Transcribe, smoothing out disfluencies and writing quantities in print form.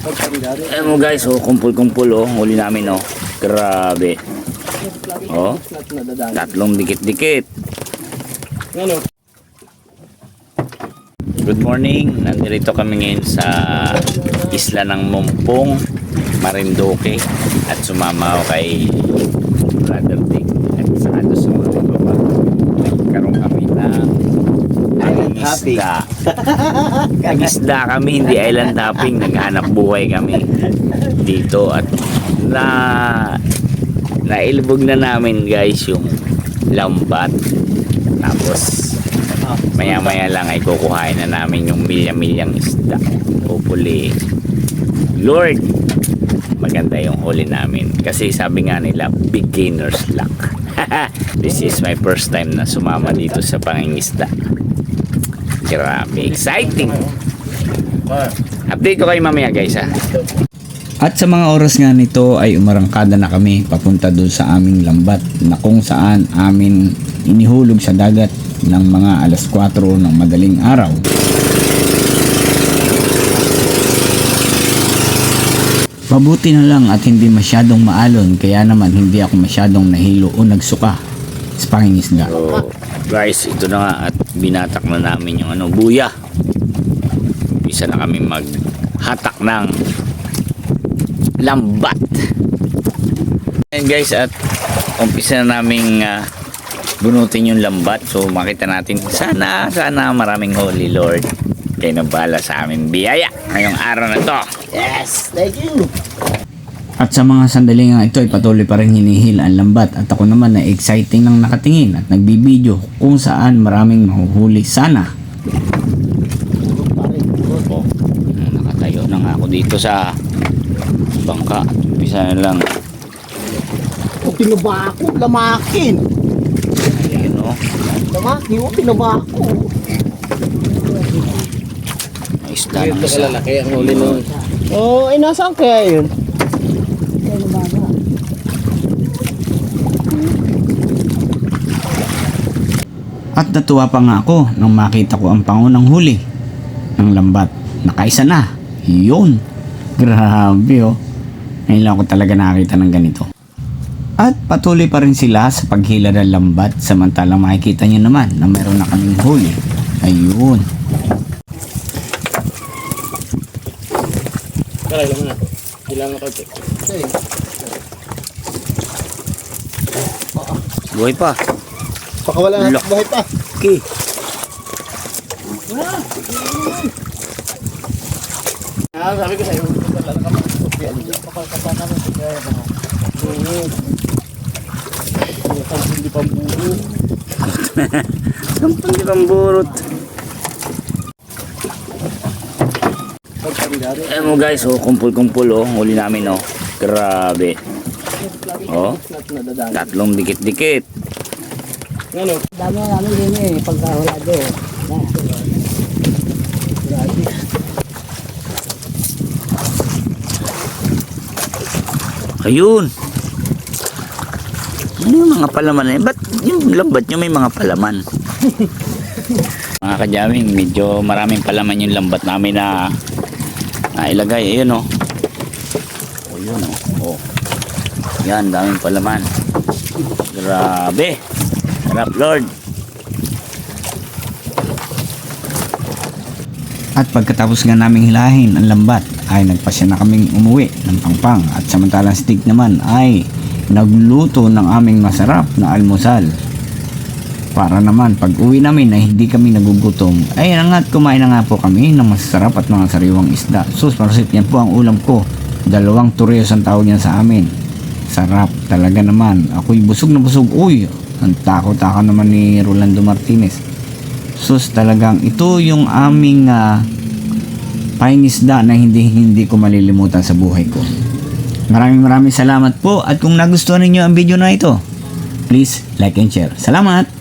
Ayan mo guys, oh, kumpul-kumpul oh, huli namin oh. Grabe. Oh, tatlong dikit-dikit. Good morning, nandito kami ngayon sa isla ng Mumpong, Marinduque, at sumama ako kay Brother Dick at saka doon sa mga baba. Nagkaroon kami ng isda. Nag-isda kami, hindi island hopping, naghanap buhay kami dito at nailbog na namin guys yung lambat. Tapos maya lang ay kukuhain na namin yung milya-milyang isda. Hopefully Lord, maganda yung huli namin kasi sabi nga nila beginner's luck. This is my first time na sumama dito sa pangingisda. Grabe, exciting. Update ko kayo mamaya guys ha. At sa mga oras nga nito ay umarangkada na kami papunta doon sa aming lambat na kung saan amin inihulog sa dagat ng mga alas 4 ng madaling araw. Mabuti na lang at hindi masyadong maalon kaya naman hindi ako masyadong nahilo o nagsuka sa pangingisda. So guys, ito na nga at binatak na namin yung buya. Umpisa na kami maghatak ng lambat. And guys, at umpisa na naming bunutin yung lambat. So makita natin, sana maraming huli Lord. Kayo na bahala sa aming biyaya ngayong araw na to. Yes, thank you. At sa mga sandali nga ito ay patuloy pa rin hinihil ang lambat at ako naman na exciting nang nakatingin at nagbibideo kung saan maraming mahuhuli sana. Nakatayo na nga ako dito sa bangka. Umpisa na lang. Pinaba ako, lamakin. Ayan o. Lamakin mo, pinaba ako. May isda ng isa. Kalalaki ang huli nun. Oo, ay nasaan kaya yun? At natuwa pa nga ako nang makita ko ang pangunang huli ng lambat. Nakaisa na. Yun. Grabe oh. Ngayon lang ako talaga nakakita ng ganito. At patuloy pa rin sila sa paghila ng lambat samantalang makikita nyo naman na meron na kaming huli. Ayun. Karay lang na. Ilang ako. Buhay pa. Pakawala na buhay pa. Okay. Sabi ko sa'yo, hindi pamburo. Sampang di pamburot. Ayan mo guys, oh, kumpul-kumpul oh, huli namin oh. Grabe. Oh, tatlong dikit-dikit. Ano? Dami namin din eh, pagkahula doon. Ayun. Ano yung mga palaman na yun? Ba't yung lambat nyo may mga palaman? Mga kajaming, medyo maraming palaman yung lambat namin na ilagay. Ayun oh. Oh, yun oh. Oh. Yan, daming palaman. Grabe. Sarap Lord. At pagkatapos nga naming hilahin ang lambat ay nagpasya na kaming umuwi ng Pangpang at samantalang Stick naman ay nagluto ng aming masarap na almusal para naman pag uwi namin ay hindi kami nagugutom ay at kumain na nga po kami ng masarap at mga sariwang isda. Sus, parasit, yan po ang ulam ko, 2 tureos ang tawag niya sa amin. Sarap talaga naman, ako'y busog na busog. Uy, ang takot-takot naman ni Rolando Martinez. Sus, talagang ito yung aming pangingisda na hindi ko malilimutan sa buhay ko. Maraming salamat po at kung nagustuhan ninyo ang video na ito, please like and share. Salamat!